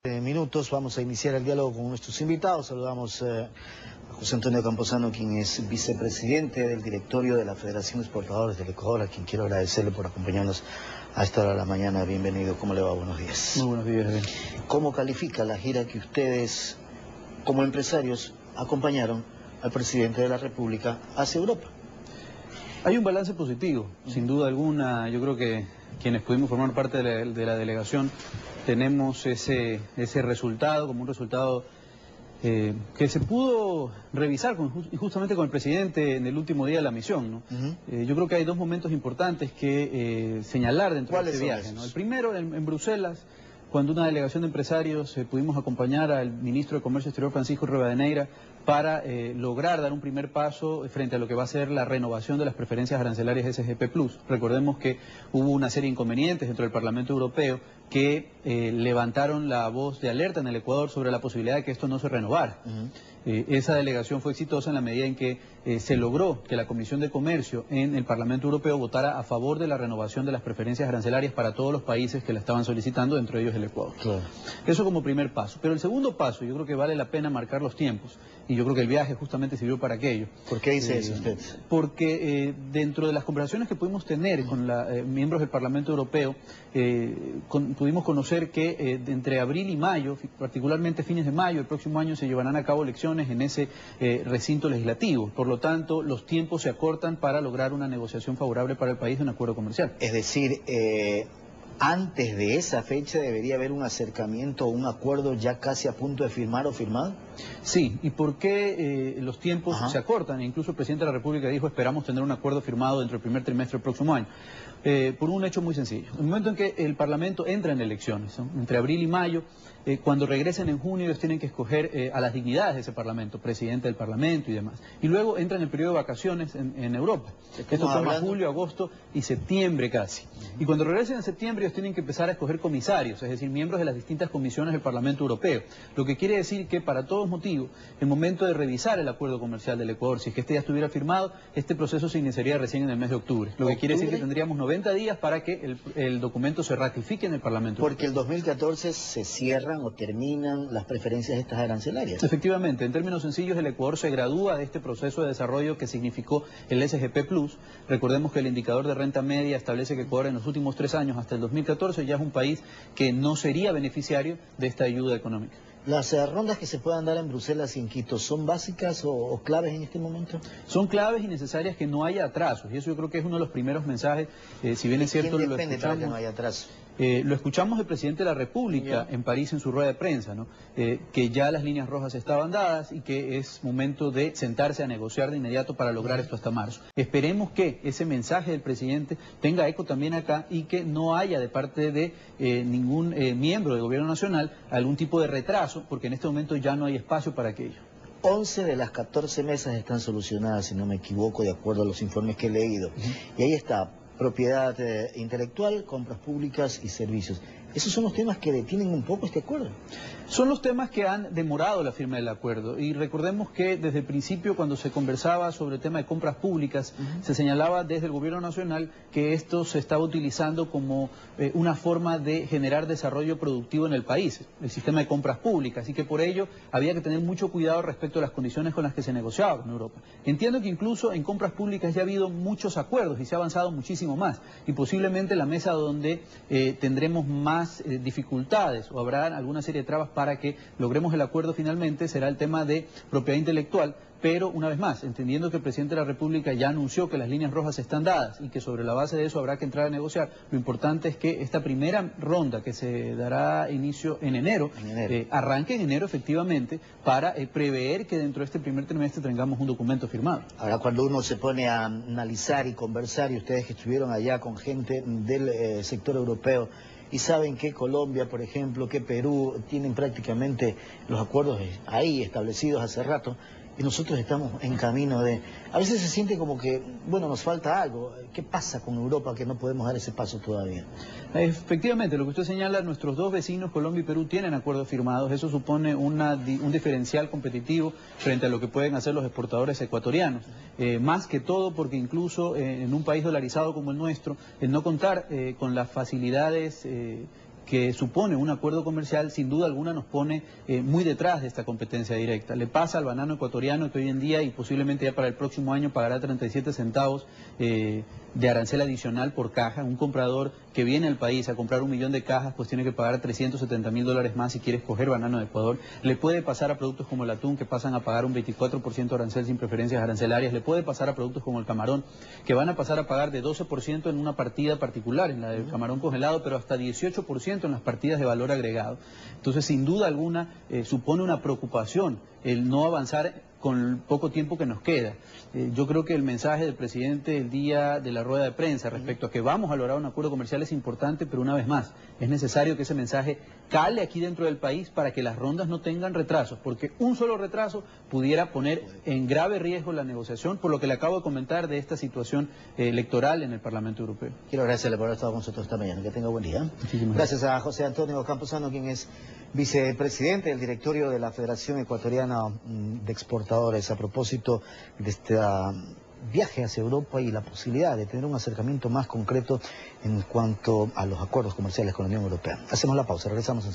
Minutos vamos a iniciar el diálogo con nuestros invitados. Saludamos a José Antonio Camposano, quien es vicepresidente del directorio de la Federación de Exportadores del Ecuador, a quien quiero agradecerle por acompañarnos a esta hora de la mañana. Bienvenido. ¿Cómo le va? Buenos días. Muy buenos días. Bien. ¿Cómo califica la gira que ustedes, como empresarios, acompañaron al presidente de la República hacia Europa? Hay un balance positivo, sin duda alguna. Yo creo que quienes pudimos formar parte de la delegación tenemos ese resultado como un resultado que se pudo revisar justamente con el presidente en el último día de la misión, ¿no? Yo creo que hay dos momentos importantes que señalar dentro de este viaje, ¿no? El primero en Bruselas, cuando una delegación de empresarios pudimos acompañar al ministro de Comercio Exterior, Francisco Rivadeneira, para lograr dar un primer paso frente a lo que va a ser la renovación de las preferencias arancelarias SGP+. Recordemos que hubo una serie de inconvenientes dentro del Parlamento Europeo que levantaron la voz de alerta en el Ecuador sobre la posibilidad de que esto no se renovara. Esa delegación fue exitosa en la medida en que se logró que la Comisión de Comercio en el Parlamento Europeo votara a favor de la renovación de las preferencias arancelarias para todos los países que la estaban solicitando, entre ellos el Ecuador. Claro. Eso como primer paso. Pero el segundo paso, yo creo que vale la pena marcar los tiempos, y yo creo que el viaje justamente sirvió para aquello. ¿Por qué dice eso usted? Porque dentro de las conversaciones que pudimos tener con miembros del Parlamento Europeo, pudimos conocer que entre abril y mayo, particularmente fines de mayo, el próximo año se llevarán a cabo elecciones en ese recinto legislativo. Por lo tanto, los tiempos se acortan para lograr una negociación favorable para el país de un acuerdo comercial. Es decir, antes de esa fecha debería haber un acercamiento o un acuerdo ya casi a punto de firmar o firmado. Sí, ¿y por qué los tiempos se acortan? Incluso el presidente de la República dijo: esperamos tener un acuerdo firmado dentro del primer trimestre del próximo año. Por un hecho muy sencillo. En el momento en que el Parlamento entra en elecciones, ¿no?, entre abril y mayo, cuando regresen en junio ellos tienen que escoger a las dignidades de ese Parlamento, presidente del Parlamento y demás. Y luego entran en el periodo de vacaciones en Europa. Esto toma julio, agosto y septiembre casi. Y cuando regresen en septiembre ellos tienen que empezar a escoger comisarios, es decir, miembros de las distintas comisiones del Parlamento Europeo. Lo que quiere decir que para todos motivos, el momento de revisar el acuerdo comercial del Ecuador, si es que este ya estuviera firmado, este proceso se iniciaría recién en el mes de octubre. Lo que quiere decir que tendríamos 90 días para que el documento se ratifique en el Parlamento Europeo. Porque el 2014 se cierran o terminan las preferencias estas arancelarias. Efectivamente, en términos sencillos, el Ecuador se gradúa de este proceso de desarrollo que significó el SGP+. Recordemos que el indicador de renta media establece que Ecuador en los últimos 3 años, hasta el 2014, ya es un país que no sería beneficiario de esta ayuda económica. ¿Las rondas que se puedan dar en Bruselas y en Quito son básicas o claves en este momento? Son claves y necesarias que no haya atrasos, y eso yo creo que es uno de los primeros mensajes. Si bien es cierto, ¿Quién depende para que no haya atraso? Lo escuchamos del presidente de la República en París en su rueda de prensa, ¿no? Que ya las líneas rojas estaban dadas y que es momento de sentarse a negociar de inmediato para lograr esto hasta marzo. Esperemos que ese mensaje del presidente tenga eco también acá y que no haya de parte de ningún miembro del gobierno nacional algún tipo de retraso, porque en este momento ya no hay espacio para aquello. 11 de las 14 mesas están solucionadas, si no me equivoco, de acuerdo a los informes que he leído. Y ahí está: propiedad intelectual, compras públicas y servicios. ¿Esos son los temas que detienen un poco este acuerdo? Son los temas que han demorado la firma del acuerdo. Y recordemos que desde el principio, cuando se conversaba sobre el tema de compras públicas, se señalaba desde el gobierno nacional que esto se estaba utilizando como una forma de generar desarrollo productivo en el país, el sistema de compras públicas, y que por ello había que tener mucho cuidado respecto a las condiciones con las que se negociaba en Europa. Entiendo que incluso en compras públicas ya ha habido muchos acuerdos y se ha avanzado muchísimo más, y posiblemente la mesa donde tendremos más dificultades o habrá alguna serie de trabas para que logremos el acuerdo finalmente será el tema de propiedad intelectual. Pero, una vez más, entendiendo que el presidente de la República ya anunció que las líneas rojas están dadas y que sobre la base de eso habrá que entrar a negociar, lo importante es que esta primera ronda, que se dará inicio en enero, arranque en enero efectivamente, para prever que dentro de este primer trimestre tengamos un documento firmado. Ahora, cuando uno se pone a analizar y conversar, y ustedes que estuvieron allá con gente del sector europeo, y saben que Colombia, por ejemplo, que Perú tienen prácticamente los acuerdos ahí establecidos hace rato, y nosotros estamos en camino de... A veces se siente como que, bueno, nos falta algo. ¿Qué pasa con Europa que no podemos dar ese paso todavía? Efectivamente, lo que usted señala, nuestros dos vecinos, Colombia y Perú, tienen acuerdos firmados. Eso supone un diferencial competitivo frente a lo que pueden hacer los exportadores ecuatorianos. Más que todo porque incluso en un país dolarizado como el nuestro, el no contar con las facilidades que supone un acuerdo comercial, sin duda alguna nos pone muy detrás de esta competencia directa. Le pasa al banano ecuatoriano que hoy en día y posiblemente ya para el próximo año pagará 37 centavos de arancel adicional por caja. Un comprador que viene al país a comprar 1 millón de cajas pues tiene que pagar $370.000 más si quiere escoger banano de Ecuador. Le puede pasar a productos como el atún que pasan a pagar un 24% de arancel sin preferencias arancelarias. Le puede pasar a productos como el camarón que van a pasar a pagar de 12% en una partida particular, en la del camarón congelado, pero hasta 18% en las partidas de valor agregado. Entonces, sin duda alguna, supone una preocupación el no avanzar con el poco tiempo que nos queda. Yo creo que el mensaje del presidente el día de la rueda de prensa respecto a que vamos a lograr un acuerdo comercial es importante, pero una vez más, es necesario que ese mensaje cale aquí dentro del país para que las rondas no tengan retrasos, porque un solo retraso pudiera poner en grave riesgo la negociación, por lo que le acabo de comentar de esta situación electoral en el Parlamento Europeo. Quiero agradecerle por haber estado con nosotros esta mañana. Que tenga buen día. Gracias a José Antonio Camposano, quien es vicepresidente del directorio de la Federación Ecuatoriana de Exportadores, a propósito de este viaje hacia Europa y la posibilidad de tener un acercamiento más concreto en cuanto a los acuerdos comerciales con la Unión Europea. Hacemos la pausa, regresamos enseguida.